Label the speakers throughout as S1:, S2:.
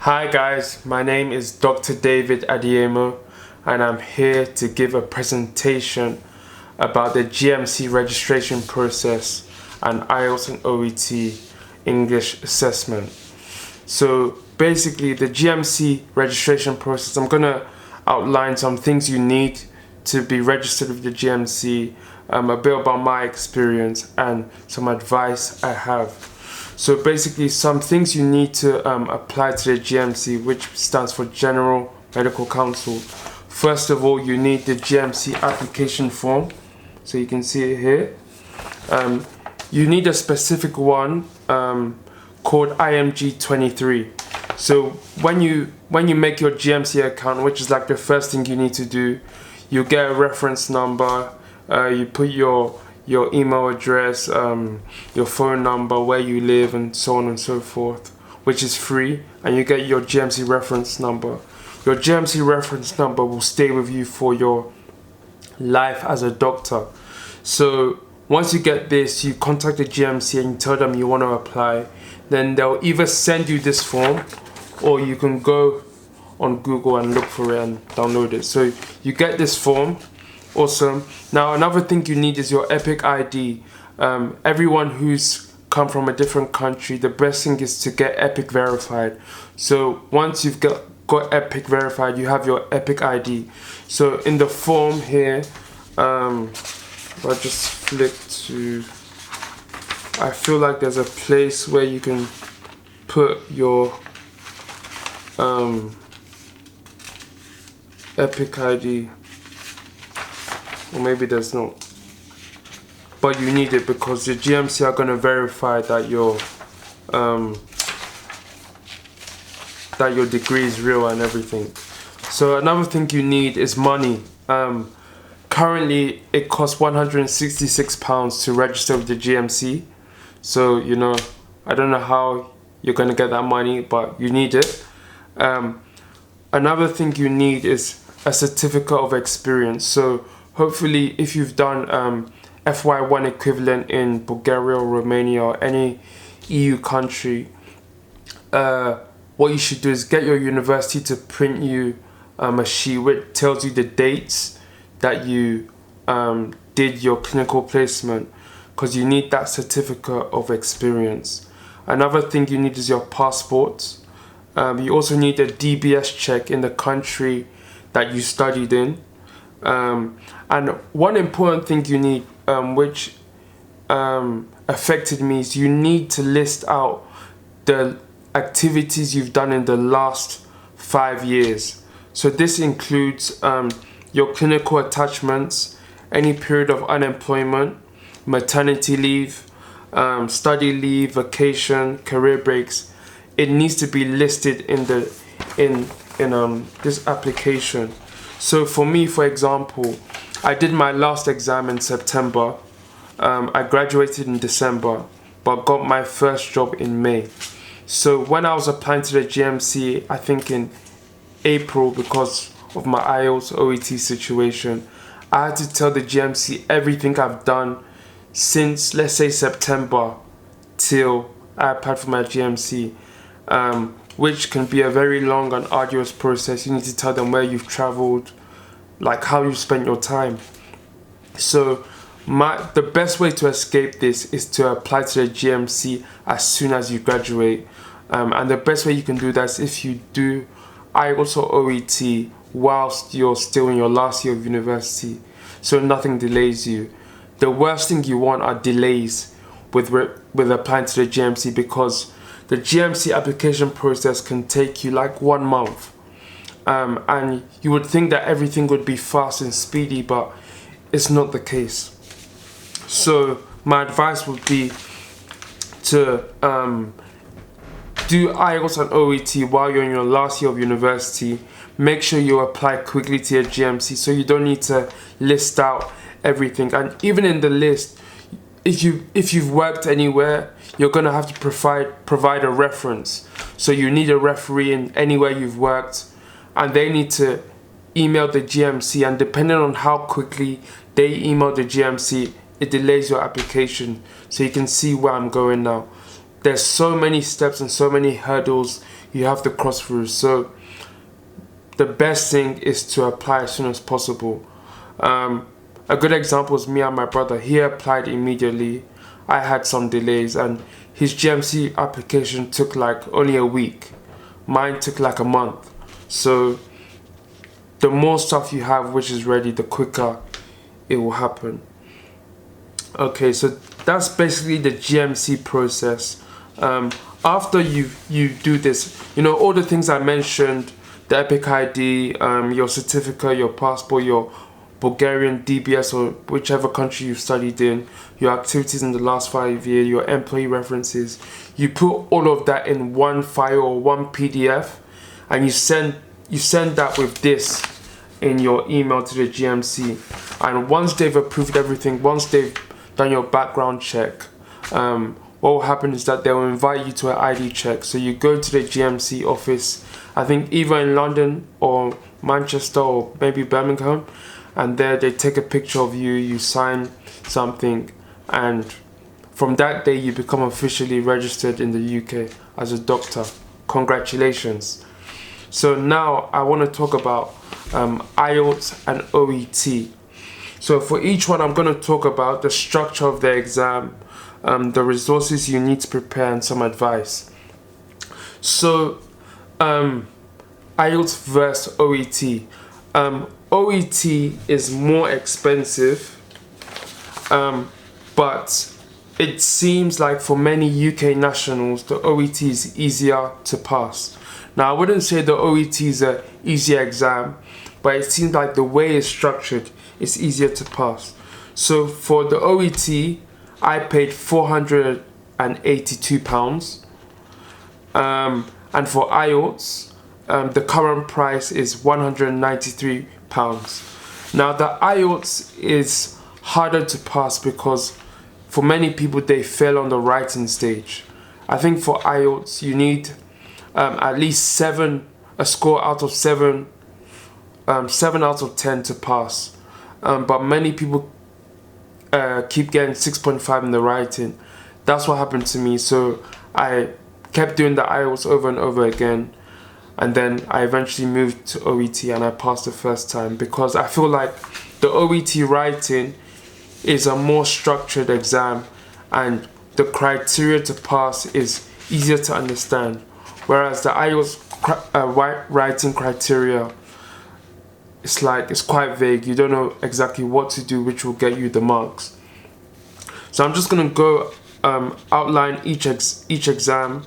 S1: Hi guys, my name is Dr. David Adiemo and I'm here to give a presentation about the GMC registration process and IELTS and OET English assessment. So basically the GMC registration process, I'm going to outline some things you need to be registered with the GMC, a bit about my experience and some advice I have. So basically some things you need to apply to the GMC, which stands for General Medical Council. First of all, you need the GMC application form. So you can see it here. You need a specific one called IMG 23. So when you make your GMC account, which is like the first thing you need to do, you get a reference number, you put your email address, your phone number, where you live, and so on and so forth, which is free, and you get your GMC reference number. Your GMC reference number will stay with you for your life as a doctor. So once you get this, you contact the GMC and you tell them you want to apply. Then they'll either send you this form, or you can go on Google and look for it and download it. So you get this form. Awesome. Now another thing you need is your EPIC ID. Everyone who's come from a different country, the best thing is to get EPIC verified. So once you've got EPIC verified, you have your EPIC ID. So in the form here, I'll just flick to, I feel like there's a place where you can put your EPIC ID. Or maybe there's not, but you need it because the GMC are going to verify that your degree is real and everything. So another thing you need is money. Currently it costs £166 to register with the GMC. So I don't know how you're going to get that money, but you need it. Another thing you need is a certificate of experience. So hopefully, if you've done FY1 equivalent in Bulgaria or Romania or any EU country, what you should do is get your university to print you a sheet which tells you the dates that you did your clinical placement, because you need that certificate of experience. Another thing you need is your passport. You also need a DBS check in the country that you studied in. And one important thing you need, which affected me, is you need to list out the activities you've done in the last 5 years. So this includes your clinical attachments, any period of unemployment, maternity leave, study leave, vacation, career breaks. It needs to be listed in this application. So for me, for example, I did my last exam in September. I graduated in December, but got my first job in May. So when I was applying to the GMC, I think in April, because of my IELTS OET situation, I had to tell the GMC everything I've done since, let's say, September till I applied for my GMC. Which can be a very long and arduous process. You need to tell them where you've traveled, like how you spent your time. So the best way to escape this is to apply to the GMC as soon as you graduate. And the best way you can do that is if you do IELTS or OET whilst you're still in your last year of university, so nothing delays you. The worst thing you want are delays with applying to the GMC, because the GMC application process can take you like 1 month. And you would think that everything would be fast and speedy, but it's not the case. So my advice would be to do IELTS and OET while you're in your last year of university. Make sure you apply quickly to your GMC so you don't need to list out everything. And even in the list, if you've worked anywhere, you're going to have to provide a reference. So you need a referee in anywhere you've worked, and they need to email the GMC, and depending on how quickly they email the GMC, it delays your application. So you can see where I'm going now. there's so many steps and so many hurdles you have to cross through. So the best thing is to apply as soon as possible. A good example is me and my brother. He applied immediately. I had some delays, and his GMC application took like only a week. Mine took like a month. So the more stuff you have which is ready, the quicker it will happen. Okay, so that's basically the GMC process. After you do this, all the things I mentioned, the EPIC ID, your certificate, your passport, your Bulgarian DBS or whichever country you've studied in, your activities in the last 5 years, your employee references, you put all of that in one file or one PDF, and you send that with this in your email to the GMC. And once they've approved everything, once they've done your background check, what will happen is that they will invite you to an ID check. So you go to the GMC office, I think either in London or Manchester or maybe Birmingham, and there they take a picture of you, you sign something, and from that day you become officially registered in the UK as a doctor. Congratulations. So now I want to talk about IELTS and OET. So for each one I'm going to talk about the structure of the exam, the resources you need to prepare, and some advice. So IELTS versus OET. OET is more expensive, but it seems like for many UK nationals the OET is easier to pass. Now I wouldn't say the OET is an easier exam, but it seems like the way it's structured is easier to pass. So for the OET I paid £482, and for IELTS the current price is £193. Now the IELTS is harder to pass because for many people they fail on the writing stage. I think for IELTS you need at least a score out of 7 out of 10 to pass, but many people keep getting 6.5 in the writing. That's what happened to me. So I kept doing the IELTS over and over again, and then I eventually moved to OET and I passed the first time, because I feel like the OET writing is a more structured exam and the criteria to pass is easier to understand, whereas the IELTS writing criteria, it's quite vague. You don't know exactly what to do which will get you the marks. So I'm just going to go outline each exam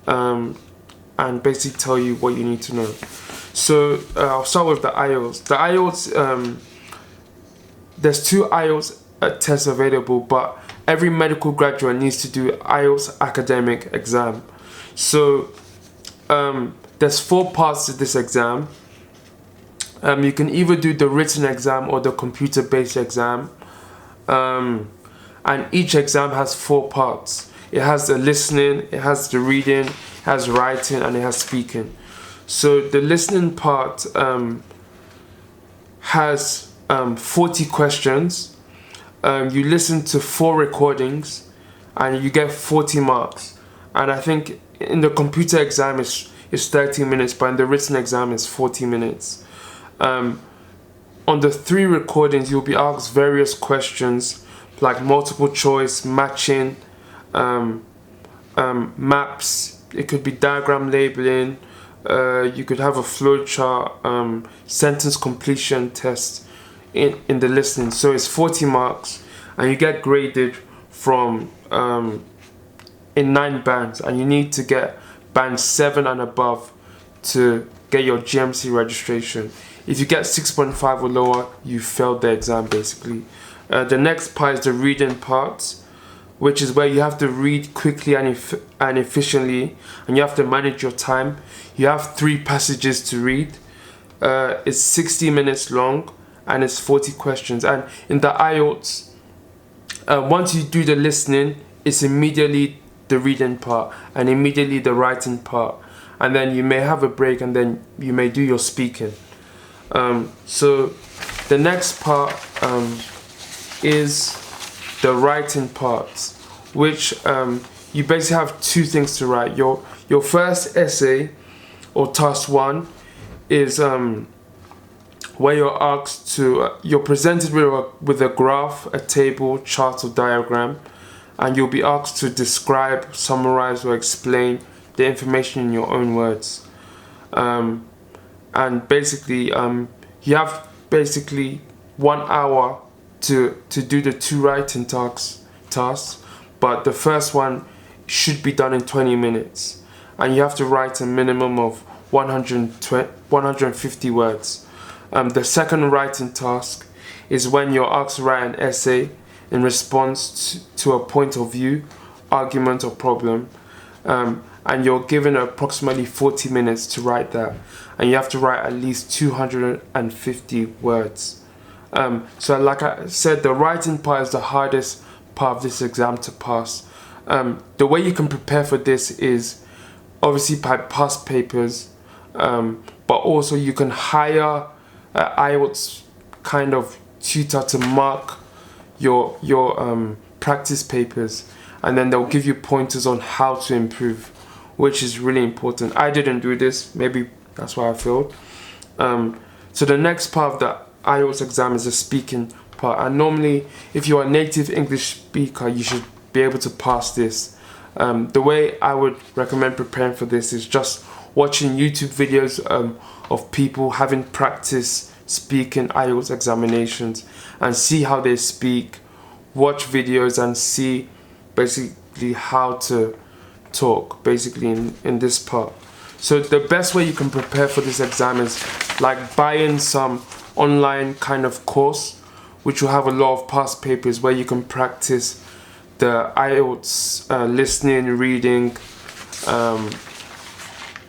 S1: and basically tell you what you need to know. So I'll start with the IELTS. The IELTS, there's 2 IELTS tests available, but every medical graduate needs to do IELTS academic exam. So there's 4 parts to this exam. You can either do the written exam or the computer-based exam, and each exam has 4 parts. It has the listening, it has the reading, it has writing, and it has speaking. So the listening part has 40 questions. You listen to 4 recordings and you get 40 marks. And I think in the computer exam it's 30 minutes, but in the written exam it's 40 minutes. On the 3 recordings you'll be asked various questions like multiple choice, matching, maps. It could be diagram labeling. You could have a flowchart, sentence completion test in the listening. So it's 40 marks, and you get graded from in 9 bands, and you need to get band 7 and above to get your GMC registration. If you get 6.5 or lower, you failed the exam basically. The next part is the reading part, which is where you have to read quickly and efficiently, and you have to manage your time. You have 3 passages to read. It's 60 minutes long and it's 40 questions. And in the IELTS, once you do the listening, it's immediately the reading part and immediately the writing part, and then you may have a break and then you may do your speaking. So the next part is the writing part, which you basically have two things to write. Your first essay, or task one, is where you're asked to, you're presented with a graph, a table, chart or diagram, and you'll be asked to describe, summarize or explain the information in your own words. And basically you have basically 1 hour to do the two writing tasks, but the first one should be done in 20 minutes, and you have to write a minimum of 150 words. The second writing task is when you're asked to write an essay in response to a point of view, argument or problem, and you're given approximately 40 minutes to write that, and you have to write at least 250 words. So like I said, the writing part is the hardest part of this exam to pass. The way you can prepare for this is obviously by past papers, but also you can hire an IELTS kind of tutor to mark your practice papers, and then they'll give you pointers on how to improve, which is really important. I didn't do this, maybe that's why I failed. So the next part of the IELTS exam is the speaking part, and normally if you're a native English speaker you should be able to pass this. The way I would recommend preparing for this is just watching YouTube videos of people having practice speaking IELTS examinations and see how they speak, watch videos and see basically how to talk basically in this part. So the best way you can prepare for this exam is like buying some online kind of course which will have a lot of past papers where you can practice the IELTS listening, reading,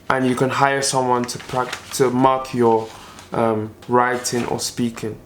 S1: and you can hire someone to mark your writing or speaking.